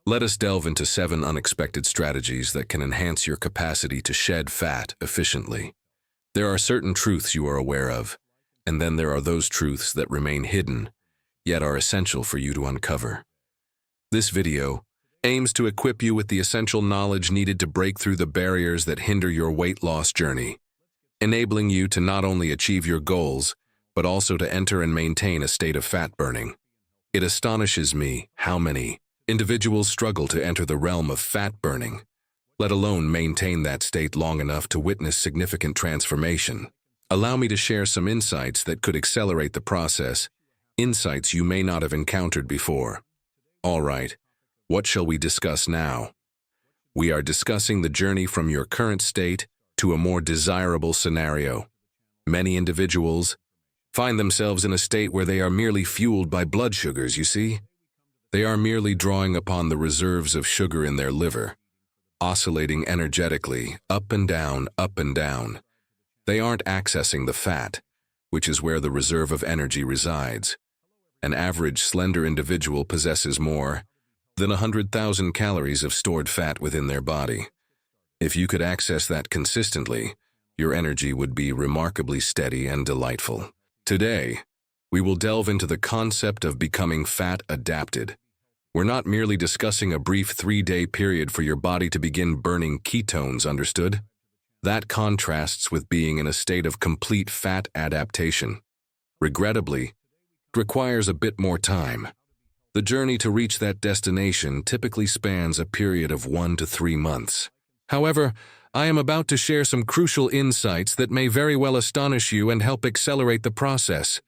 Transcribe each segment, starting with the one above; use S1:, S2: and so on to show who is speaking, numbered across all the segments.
S1: Let us delve into 7 unexpected strategies that can enhance your capacity to shed fat efficiently. There are certain truths you are aware of, and then there are those truths that remain hidden, yet are essential for you to uncover. This video aims to equip you with the essential knowledge needed to break through the barriers that hinder your weight loss journey, enabling you to not only achieve your goals, but also to enter and maintain a state of fat burning. It astonishes me how many individuals struggle to enter the realm of fat burning, let alone maintain that state long enough to witness significant transformation. Allow me to share some insights that could accelerate the process, insights you may not have encountered before. All right, what shall we discuss now? We are discussing the journey from your current state to a more desirable scenario. Many individuals find themselves in a state where they are merely fueled by blood sugars, you see? They are merely drawing upon the reserves of sugar in their liver, oscillating energetically, up and down, up and down. They aren't accessing the fat, which is where the reserve of energy resides. An average slender individual possesses more than 100,000 calories of stored fat within their body. If you could access that consistently, your energy would be remarkably steady and delightful. Today, we will delve into the concept of becoming fat adapted. We're not merely discussing a brief 3-day period for your body to begin burning ketones, understood? That contrasts with being in a state of complete fat adaptation. Regrettably, it requires a bit more time. The journey to reach that destination typically spans a period of 1 to 3 months. However, I am about to share some crucial insights that may very well astonish you and help accelerate the process.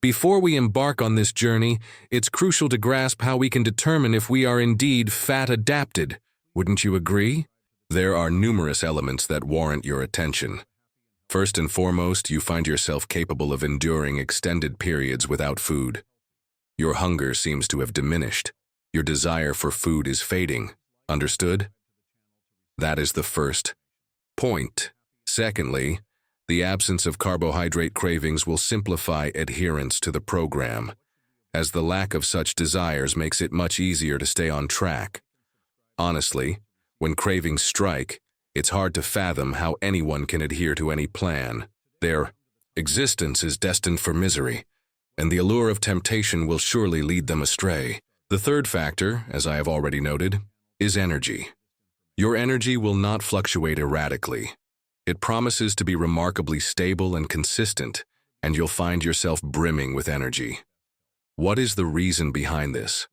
S1: Before we embark on this journey, it's crucial to grasp how we can determine if we are indeed fat adapted. Wouldn't you agree? There are numerous elements that warrant your attention. First and foremost, you find yourself capable of enduring extended periods without food. Your hunger seems to have diminished. Your desire for food is fading. Understood? That is the first point. Secondly, the absence of carbohydrate cravings will simplify adherence to the program, as the lack of such desires makes it much easier to stay on track. Honestly, when cravings strike, it's hard to fathom how anyone can adhere to any plan. Their existence is destined for misery, and the allure of temptation will surely lead them astray. The third factor, as I have already noted, is energy. Your energy will not fluctuate erratically. It promises to be remarkably stable and consistent, and you'll find yourself brimming with energy. What is the reason behind this?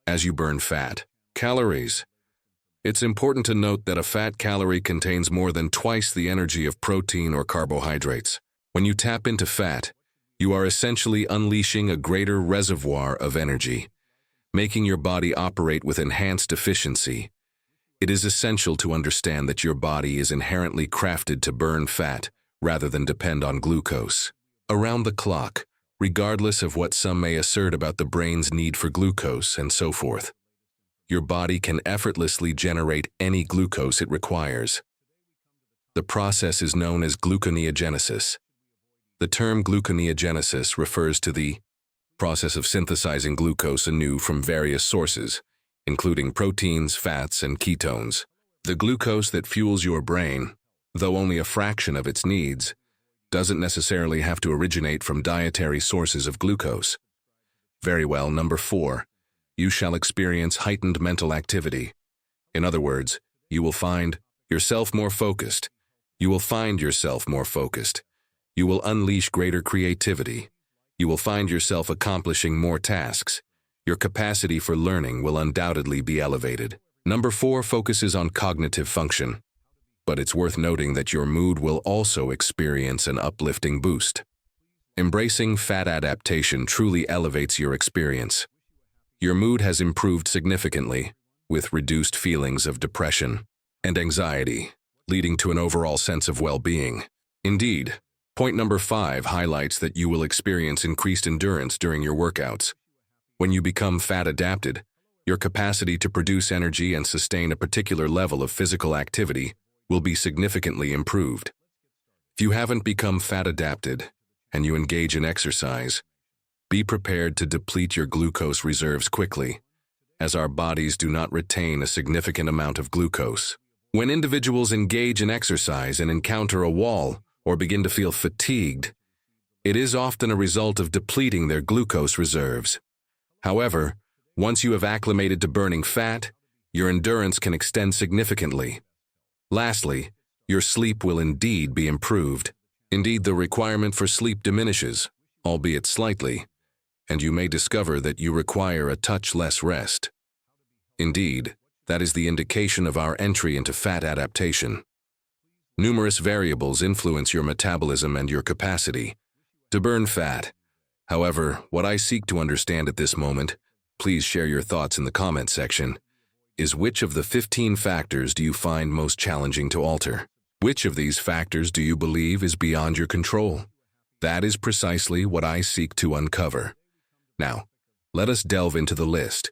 S1: As you burn fat, calories. It's important to note that a fat calorie contains more than twice the energy of protein or carbohydrates. When you tap into fat, you are essentially unleashing a greater reservoir of energy, making your body operate with enhanced efficiency. It is essential to understand that your body is inherently crafted to burn fat rather than depend on glucose. Around the clock, regardless of what some may assert about the brain's need for glucose and so forth, your body can effortlessly generate any glucose it requires. The process is known as gluconeogenesis. The term gluconeogenesis refers to the process of synthesizing glucose anew from various sources, including proteins, fats, and ketones. The glucose that fuels your brain, though only a fraction of its needs, doesn't necessarily have to originate from dietary sources of glucose. Very well, number 4. You shall experience heightened mental activity. In other words, you will find yourself more focused. You will find yourself more focused. You will unleash greater creativity. You will find yourself accomplishing more tasks. Your capacity for learning will undoubtedly be elevated. Number 4 focuses on cognitive function. But it's worth noting that your mood will also experience an uplifting boost. Embracing fat adaptation truly elevates your experience. Your mood has improved significantly, with reduced feelings of depression and anxiety, leading to an overall sense of well-being. Indeed, point number 5 highlights that you will experience increased endurance during your workouts. When you become fat adapted, your capacity to produce energy and sustain a particular level of physical activity will be significantly improved. If you haven't become fat adapted and you engage in exercise, be prepared to deplete your glucose reserves quickly, as our bodies do not retain a significant amount of glucose. When individuals engage in exercise and encounter a wall or begin to feel fatigued, it is often a result of depleting their glucose reserves. However, once you have acclimated to burning fat, your endurance can extend significantly. Lastly, your sleep will indeed be improved. Indeed, the requirement for sleep diminishes, albeit slightly, and you may discover that you require a touch less rest. Indeed, that is the indication of our entry into fat adaptation. Numerous variables influence your metabolism and your capacity to burn fat. However, what I seek to understand at this moment, please share your thoughts in the comment section, is which of the 15 factors do you find most challenging to alter? Which of these factors do you believe is beyond your control? That is precisely what I seek to uncover. Now, let us delve into the list.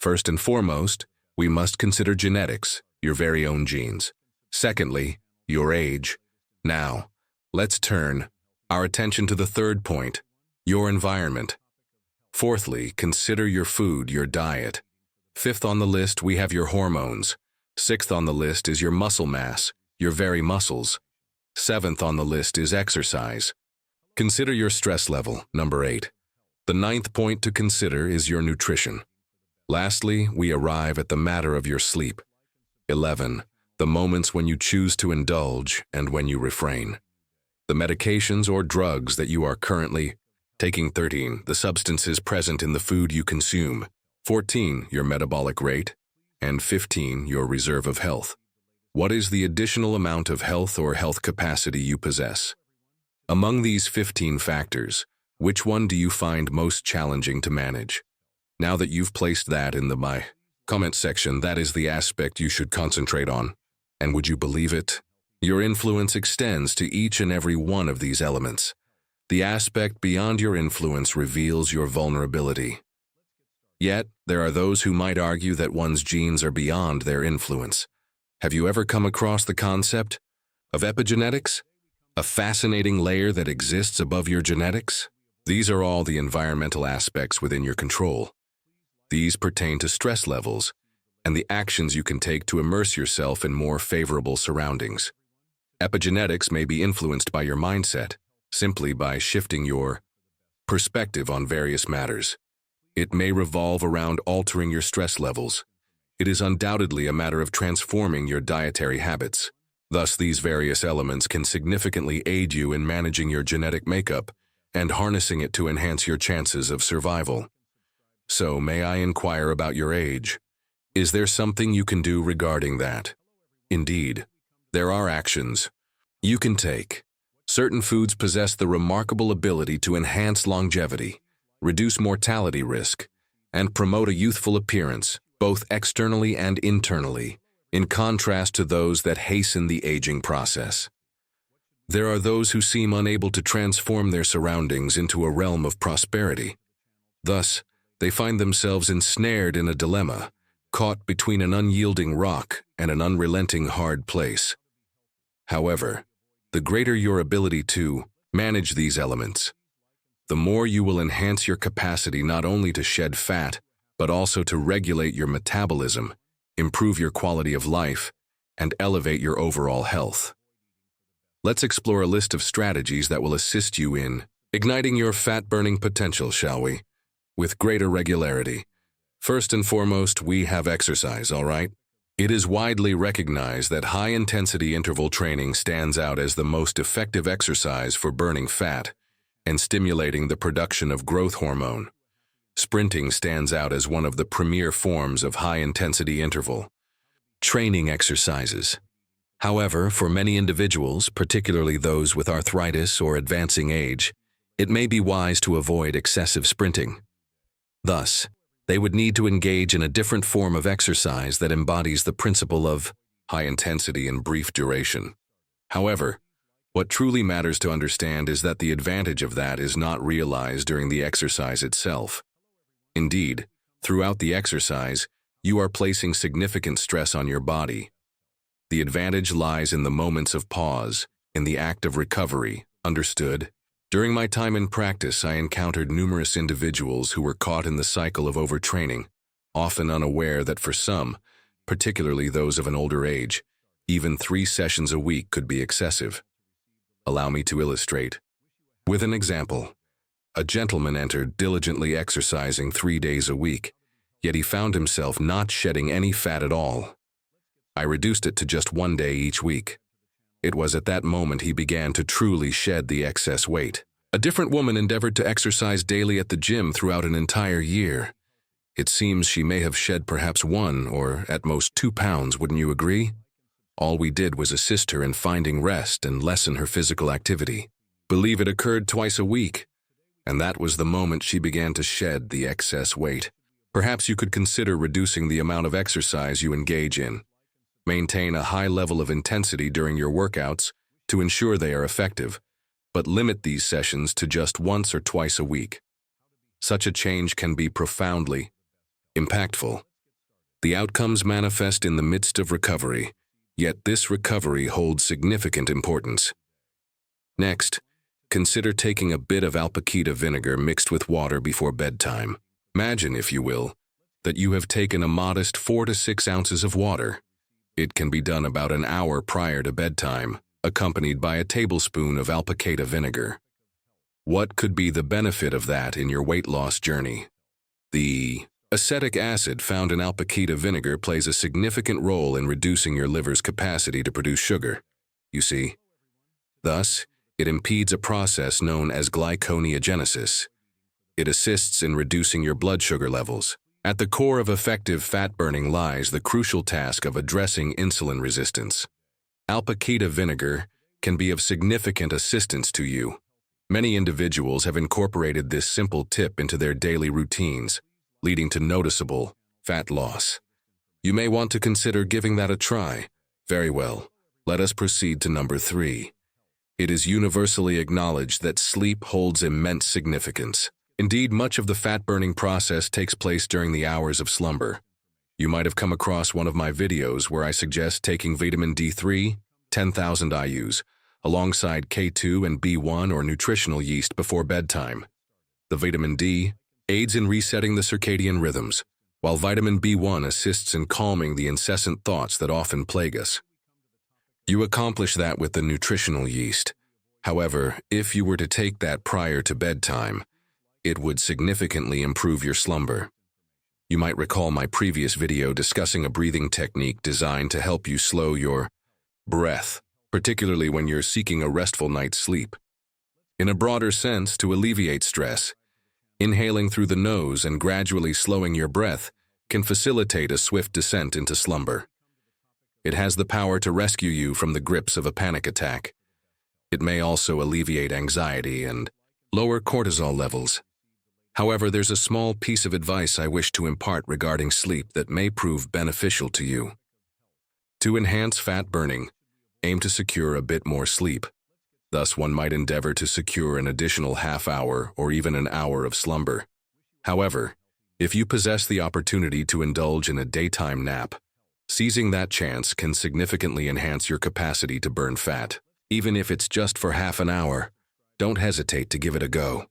S1: First and foremost, we must consider genetics, your very own genes. Secondly, your age. Now, let's turn our attention to the third point, your environment. Fourthly, consider your food, your diet. Fifth on the list, we have your hormones. Sixth on the list is your muscle mass, your very muscles. Seventh on the list is exercise. Consider your stress level, number 8. The ninth point to consider is your nutrition. Lastly, we arrive at the matter of your sleep. 11. The moments when you choose to indulge and when you refrain. The medications or drugs that you are currently taking. 13. The substances present in the food you consume. 14. Your metabolic rate. And 15. Your reserve of health. What is the additional amount of health or health capacity you possess? Among these 15 factors, which one do you find most challenging to manage? Now that you've placed that in my comment section, that is the aspect you should concentrate on. And would you believe it? Your influence extends to each and every one of these elements. The aspect beyond your influence reveals your vulnerability. Yet, there are those who might argue that one's genes are beyond their influence. Have you ever come across the concept of epigenetics? A fascinating layer that exists above your genetics? These are all the environmental aspects within your control. These pertain to stress levels and the actions you can take to immerse yourself in more favorable surroundings. Epigenetics may be influenced by your mindset, simply by shifting your perspective on various matters. It may revolve around altering your stress levels. It is undoubtedly a matter of transforming your dietary habits. Thus, these various elements can significantly aid you in managing your genetic makeup and harnessing it to enhance your chances of survival. So, may I inquire about your age? Is there something you can do regarding that? Indeed, there are actions you can take. Certain foods possess the remarkable ability to enhance longevity, reduce mortality risk, and promote a youthful appearance, both externally and internally, in contrast to those that hasten the aging process. There are those who seem unable to transform their surroundings into a realm of prosperity. Thus, they find themselves ensnared in a dilemma, caught between an unyielding rock and an unrelenting hard place. However, the greater your ability to manage these elements, the more you will enhance your capacity not only to shed fat, but also to regulate your metabolism, improve your quality of life, and elevate your overall health. Let's explore a list of strategies that will assist you in igniting your fat-burning potential, shall we? With greater regularity. First and foremost, we have exercise, all right? It is widely recognized that high-intensity interval training stands out as the most effective exercise for burning fat and stimulating the production of growth hormone. Sprinting stands out as one of the premier forms of high-intensity interval training exercises. However, for many individuals, particularly those with arthritis or advancing age, it may be wise to avoid excessive sprinting. Thus, they would need to engage in a different form of exercise that embodies the principle of high intensity and brief duration. However, what truly matters to understand is that the advantage of that is not realized during the exercise itself. Indeed, throughout the exercise, you are placing significant stress on your body. The advantage lies in the moments of pause, in the act of recovery, understood? During my time in practice, I encountered numerous individuals who were caught in the cycle of overtraining, often unaware that for some, particularly those of an older age, even 3 sessions a week could be excessive. Allow me to illustrate. With an example, a gentleman entered diligently exercising 3 days a week, yet he found himself not shedding any fat at all. I reduced it to just 1 day each week. It was at that moment he began to truly shed the excess weight. A different woman endeavored to exercise daily at the gym throughout an entire year. It seems she may have shed perhaps 1 or at most 2 pounds, wouldn't you agree? All we did was assist her in finding rest and lessen her physical activity. Believe it occurred twice a week, and that was the moment she began to shed the excess weight. Perhaps you could consider reducing the amount of exercise you engage in. Maintain a high level of intensity during your workouts to ensure they are effective, but limit these sessions to just once or twice a week. Such a change can be profoundly impactful. The outcomes manifest in the midst of recovery, yet this recovery holds significant importance. Next, consider taking a bit of alpaquita vinegar mixed with water before bedtime. Imagine, if you will, that you have taken a modest 4 to 6 ounces of water. It can be done about an hour prior to bedtime, accompanied by a tablespoon of alpaquita vinegar. What could be the benefit of that in your weight loss journey? The acetic acid found in alpaquita vinegar plays a significant role in reducing your liver's capacity to produce sugar, you see. Thus, it impedes a process known as glyconeogenesis. It assists in reducing your blood sugar levels. At the core of effective fat burning lies the crucial task of addressing insulin resistance. Alpaquita vinegar can be of significant assistance to you. Many individuals have incorporated this simple tip into their daily routines, leading to noticeable fat loss. You may want to consider giving that a try. Very well, let us proceed to number 3. It is universally acknowledged that sleep holds immense significance. Indeed, much of the fat-burning process takes place during the hours of slumber. You might have come across one of my videos where I suggest taking vitamin D3, 10,000 IUs, alongside K2 and B1 or nutritional yeast before bedtime. The vitamin D aids in resetting the circadian rhythms, while vitamin B1 assists in calming the incessant thoughts that often plague us. You accomplish that with the nutritional yeast. However, if you were to take that prior to bedtime, it would significantly improve your slumber. You might recall my previous video discussing a breathing technique designed to help you slow your breath, particularly when you're seeking a restful night's sleep. In a broader sense, to alleviate stress, inhaling through the nose and gradually slowing your breath can facilitate a swift descent into slumber. It has the power to rescue you from the grips of a panic attack. It may also alleviate anxiety and lower cortisol levels. However, there's a small piece of advice I wish to impart regarding sleep that may prove beneficial to you. To enhance fat burning, aim to secure a bit more sleep. Thus, one might endeavor to secure an additional half hour or even an hour of slumber. However, if you possess the opportunity to indulge in a daytime nap, seizing that chance can significantly enhance your capacity to burn fat. Even if it's just for half an hour, don't hesitate to give it a go.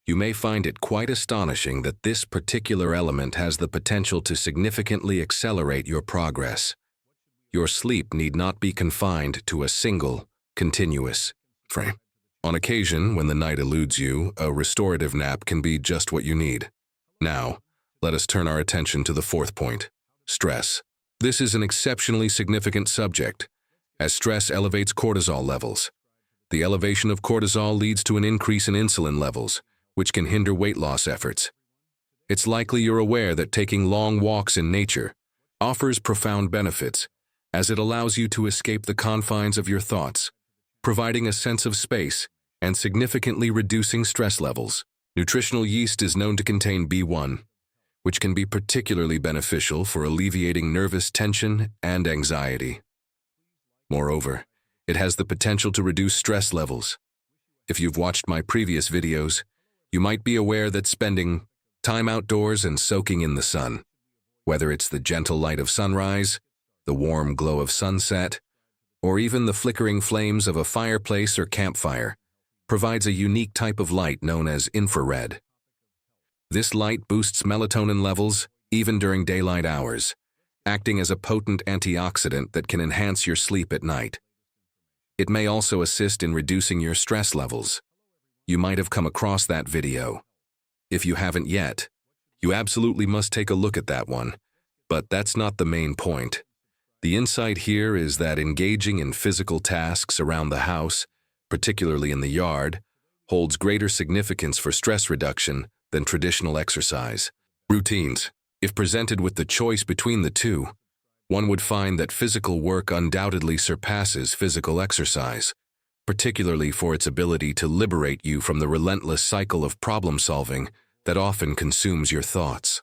S1: You may find it quite astonishing that this particular element has the potential to significantly accelerate your progress. Your sleep need not be confined to a single, continuous frame. On occasion, when the night eludes you, a restorative nap can be just what you need. Now, let us turn our attention to the 4th point: stress. This is an exceptionally significant subject, as stress elevates cortisol levels. The elevation of cortisol leads to an increase in insulin levels, which can hinder weight loss efforts. It's likely you're aware that taking long walks in nature offers profound benefits, as it allows you to escape the confines of your thoughts, providing a sense of space and significantly reducing stress levels. Nutritional yeast is known to contain B1, which can be particularly beneficial for alleviating nervous tension and anxiety. Moreover, it has the potential to reduce stress levels. If you've watched my previous videos, you might be aware that spending time outdoors and soaking in the sun, whether it's the gentle light of sunrise, the warm glow of sunset, or even the flickering flames of a fireplace or campfire, provides a unique type of light known as infrared. This light boosts melatonin levels, even during daylight hours, acting as a potent antioxidant that can enhance your sleep at night. It may also assist in reducing your stress levels. You might have come across that video. If you haven't yet, you absolutely must take a look at that one. But that's not the main point. The insight here is that engaging in physical tasks around the house, particularly in the yard, holds greater significance for stress reduction than traditional exercise. Routines. If presented with the choice between the two, one would find that physical work undoubtedly surpasses physical exercise, particularly for its ability to liberate you from the relentless cycle of problem-solving that often consumes your thoughts.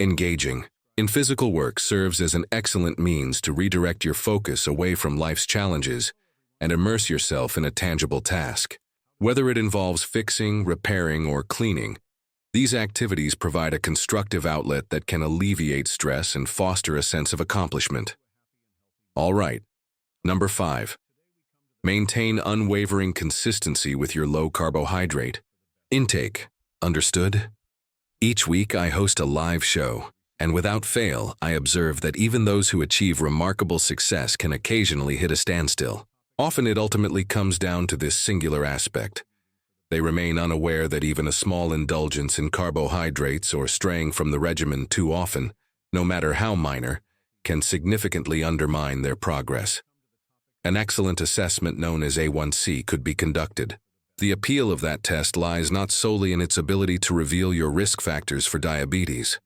S1: Engaging in physical work serves as an excellent means to redirect your focus away from life's challenges and immerse yourself in a tangible task. Whether it involves fixing, repairing, or cleaning, these activities provide a constructive outlet that can alleviate stress and foster a sense of accomplishment. All right. Number 5. Maintain unwavering consistency with your low-carbohydrate intake. Understood? Each week I host a live show, and without fail, I observe that even those who achieve remarkable success can occasionally hit a standstill. Often it ultimately comes down to this singular aspect. They remain unaware that even a small indulgence in carbohydrates or straying from the regimen too often, no matter how minor, can significantly undermine their progress. An excellent assessment known as A1C could be conducted. The appeal of that test lies not solely in its ability to reveal your risk factors for diabetes.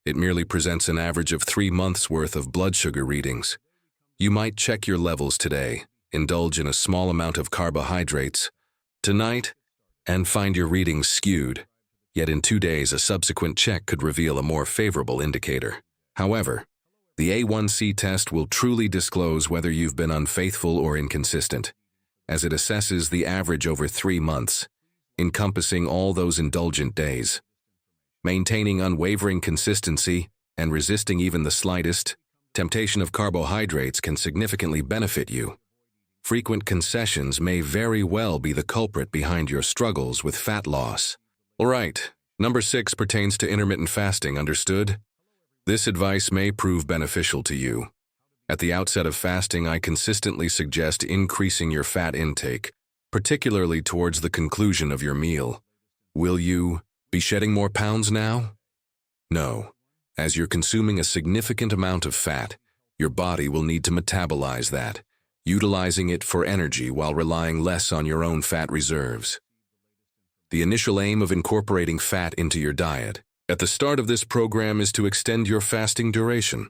S1: It merely presents an average of 3 months' worth of blood sugar readings. You might check your levels today, indulge in a small amount of carbohydrates tonight, and find your readings skewed. Yet in 2 days, a subsequent check could reveal a more favorable indicator. However, the A1C test will truly disclose whether you've been unfaithful or inconsistent, as it assesses the average over 3 months, encompassing all those indulgent days. Maintaining unwavering consistency and resisting even the slightest temptation of carbohydrates can significantly benefit you. Frequent concessions may very well be the culprit behind your struggles with fat loss. All right, number 6 pertains to intermittent fasting, understood? This advice may prove beneficial to you. At the outset of fasting, I consistently suggest increasing your fat intake, particularly towards the conclusion of your meal. Will you be shedding more pounds now? No. As you're consuming a significant amount of fat, your body will need to metabolize that, utilizing it for energy while relying less on your own fat reserves. The initial aim of incorporating fat into your diet at the start of this program is to extend your fasting duration,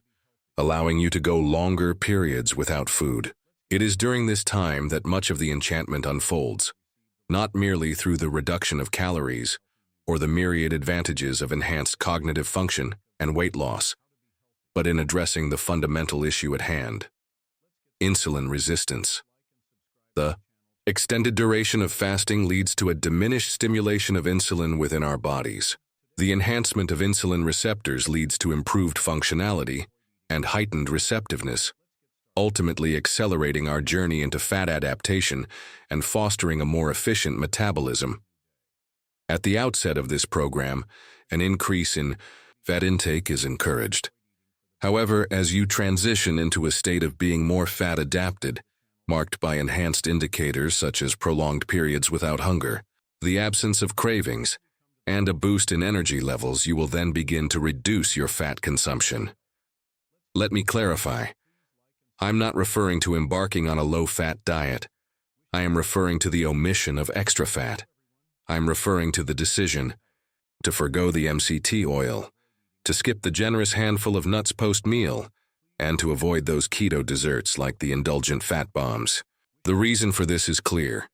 S1: allowing you to go longer periods without food. It is during this time that much of the enchantment unfolds, not merely through the reduction of calories or the myriad advantages of enhanced cognitive function and weight loss, but in addressing the fundamental issue at hand: insulin resistance. The extended duration of fasting leads to a diminished stimulation of insulin within our bodies. The enhancement of insulin receptors leads to improved functionality and heightened receptiveness, ultimately accelerating our journey into fat adaptation and fostering a more efficient metabolism. At the outset of this program, an increase in fat intake is encouraged. However, as you transition into a state of being more fat adapted, marked by enhanced indicators such as prolonged periods without hunger, the absence of cravings, and a boost in energy levels, you will then begin to reduce your fat consumption. Let me clarify. I'm not referring to embarking on a low-fat diet. I am referring to the omission of extra fat. I'm referring to the decision to forgo the MCT oil, to skip the generous handful of nuts post-meal, and to avoid those keto desserts like the indulgent fat bombs. The reason for this is clear.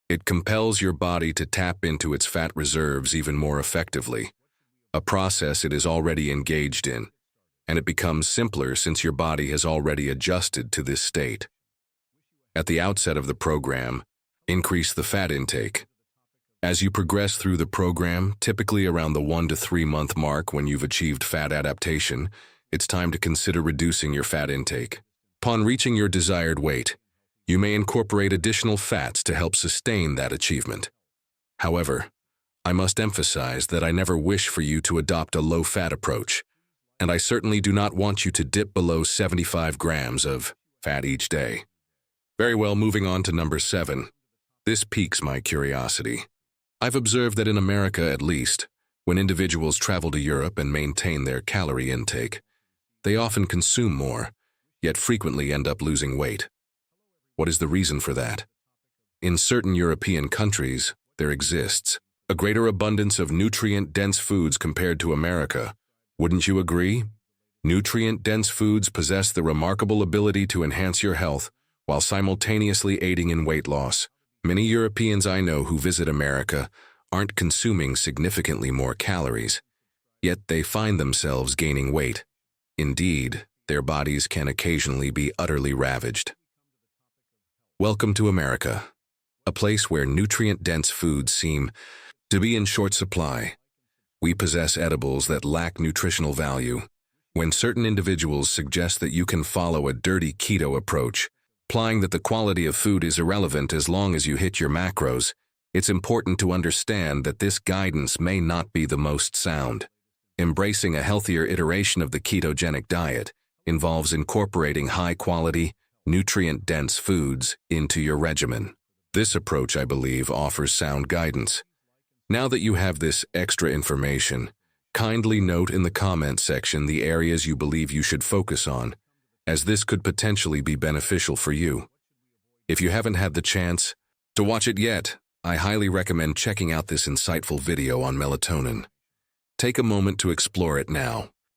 S1: It compels your body to tap into its fat reserves even more effectively, a process it is already engaged in, and it becomes simpler since your body has already adjusted to this state. At the outset of the program, increase the fat intake. As you progress through the program, typically around the 1 to 3 month mark when you've achieved fat adaptation, it's time to consider reducing your fat intake. Upon reaching your desired weight, you may incorporate additional fats to help sustain that achievement. However, I must emphasize that I never wish for you to adopt a low-fat approach, and I certainly do not want you to dip below 75 grams of fat each day. Very well, moving on to number 7. This piques my curiosity. I've observed that in America, at least, when individuals travel to Europe and maintain their calorie intake, they often consume more, yet frequently end up losing weight. What is the reason for that? In certain European countries, there exists a greater abundance of nutrient-dense foods compared to America. Wouldn't you agree? Nutrient-dense foods possess the remarkable ability to enhance your health while simultaneously aiding in weight loss. Many Europeans I know who visit America aren't consuming significantly more calories, yet they find themselves gaining weight. Indeed, their bodies can occasionally be utterly ravaged. Welcome to America, a place where nutrient-dense foods seem to be in short supply. We possess edibles that lack nutritional value. When certain individuals suggest that you can follow a dirty keto approach, implying that the quality of food is irrelevant as long as you hit your macros, it's important to understand that this guidance may not be the most sound. Embracing a healthier iteration of the ketogenic diet involves incorporating high-quality, nutrient-dense foods into your regimen. This approach, I believe, offers sound guidance. Now that you have this extra information, kindly note in the comment section the areas you believe you should focus on, as this could potentially be beneficial for you. If you haven't had the chance to watch it yet, I highly recommend checking out this insightful video on melatonin. Take a moment to explore it now.